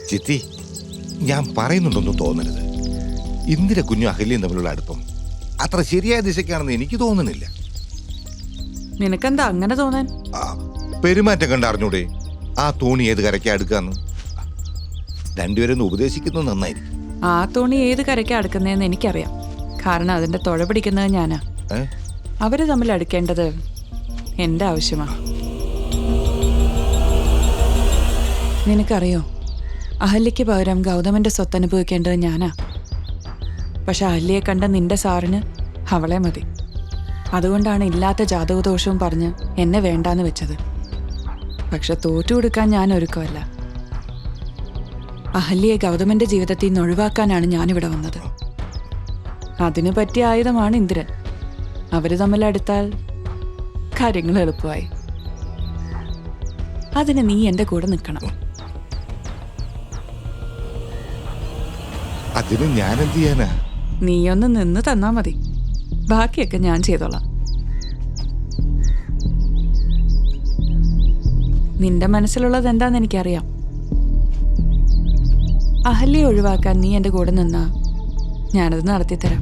ചിത്തി, ഞാൻ പറയുന്നുണ്ടൊന്നും തോന്നരുത്. ഇന്ദിര കുഞ്ഞു അഹല്യയും തമ്മിലുള്ള അടുപ്പം അത്ര ശരിയായ ദിശയ്ക്കാണെന്ന് എനിക്ക് തോന്നുന്നില്ല. നിനക്കെന്താ അങ്ങനെ തോന്നാൻ? പെരുമാറ്റം കണ്ടറിഞ്ഞൂടെ ആ തോണി ഏത് കരയ്ക്കാ അടുക്കാന്ന്? രണ്ടുപേരൊന്ന് ഉപദേശിക്കുന്നത് നന്നായിരിക്കും. ആ തോണി ഏത് കരയ്ക്കാ അടുക്കുന്നതെന്ന് എനിക്കറിയാം. കാരണം അതിന്റെ തുഴ പിടിക്കുന്നത് ഞാനാ. അവര് തമ്മിൽ അടുക്കേണ്ടത് എന്റെ ആവശ്യമാ. നിനക്കറിയോ, അഹല്യയ്ക്ക് പകരം ഗൗതമന്റെ സ്വത്ത് അനുഭവിക്കേണ്ടത് ഞാനാ. പക്ഷെ അഹല്യയെ കണ്ട നിന്റെ സാറിന് അവളെ മതി. അതുകൊണ്ടാണ് ഇല്ലാത്ത ജാതകദോഷവും പറഞ്ഞ് എന്നെ വേണ്ടാന്ന് വെച്ചത്. പക്ഷെ തോറ്റു കൊടുക്കാൻ ഞാൻ ഒരുക്കമല്ല. അഹല്യയെ ഗൗതമന്റെ ജീവിതത്തിൽ നിന്ന് ഒഴിവാക്കാനാണ് ഞാനിവിടെ വന്നത്. അതിനു പറ്റിയ ആയുധമാണ് ഇന്ദ്രൻ. അവര് തമ്മിൽ അടുത്താൽ കാര്യങ്ങൾ എളുപ്പമായി. അതിന് നീ എന്റെ കൂടെ നിൽക്കണം. അതിന് ഞാൻ എന്ത് ചെയ്യാനാ? നീയൊന്ന് നിന്ന് തന്നാ മതി. ബാക്കിയൊക്കെ ഞാൻ ചെയ്തോളാം. നിന്റെ മനസ്സിലുള്ളത് എന്താന്ന് എനിക്കറിയാം. അഹല്യയെ ഒഴിവാക്കാൻ നീ എന്റെ കൂടെ നിന്നാ ഞാനത് നടത്തിത്തരാം.